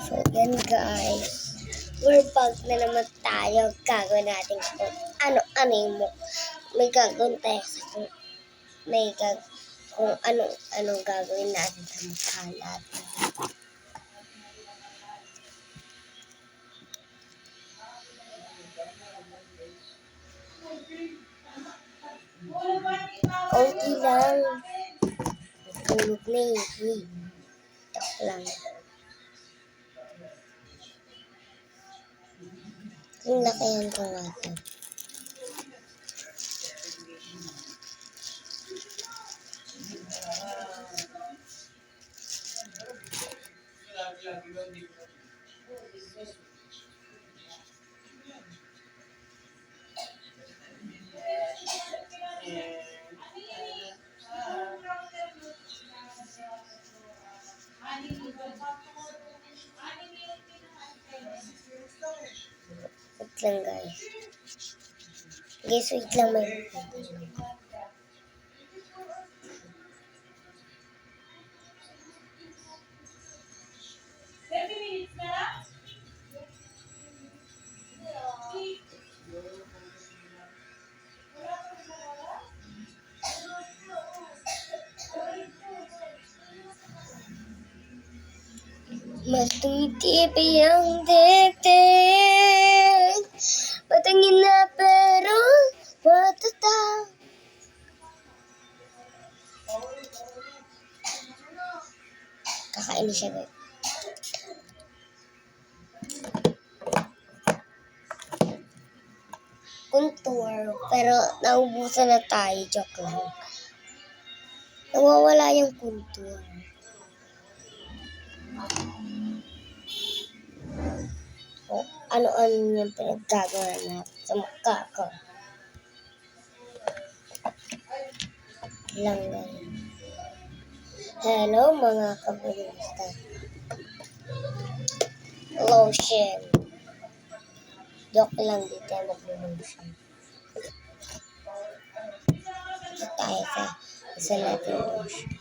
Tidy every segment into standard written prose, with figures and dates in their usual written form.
So, yan guys. We're back na naman tayo. Gagawin natin kung ano mo. May gagawin tayo sa kung anong gagawin natin sa mukha natin. Okay lang. Tulog na eh. Tak lang. Yung lakayan ko natin. Wait lang guys. Guys, wait lang may. Matutibay ang dibdib, patangin na pero matataw. Kakain siya guys. Contour, pero naubusan na tayo, joke lang. Nawawala yung contour. O, ano-ano yung pinaggagawa natin sa mukha ko. Lang guys. Hello mga kabulista. Lotion. Joke lang, di tayo mag-lotion. Ito tayo sa isa natin lotion.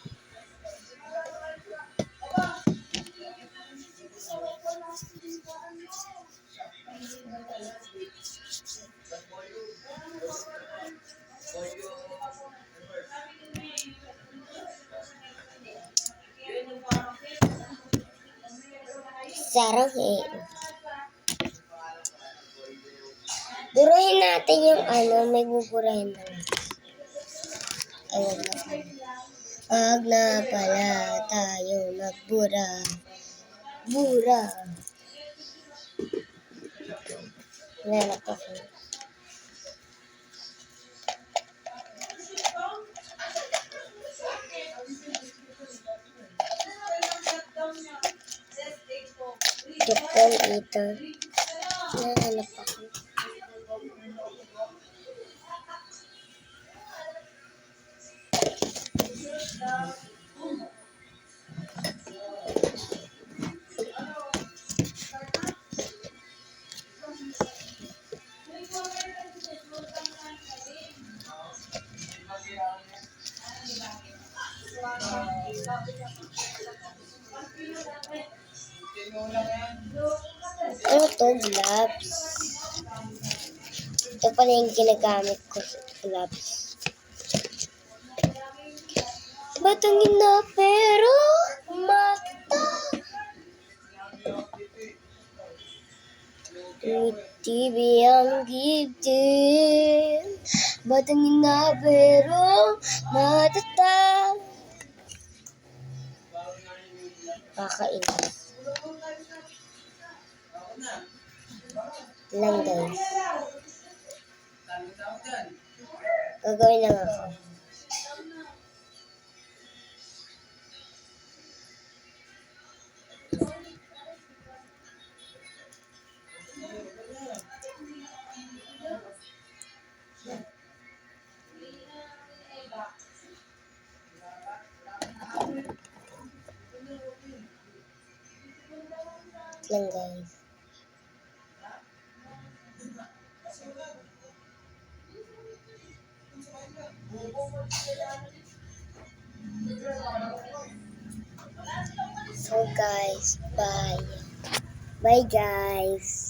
Sarang eh. Burahin natin yung may buburahin na. Ayun na. Pag na pala tayo magbura. Bura. Nanak ako. Joke ito. Nanak ako. Ano to? Gloves. Ito pala yung ginagamit ko sa gloves. Batangin na pero mata. Tibay ang dibdib. Batangin na pero matata. Kakainis. Lang guys. Gagawin lang ako. Lang guys. So guys, bye. Bye guys!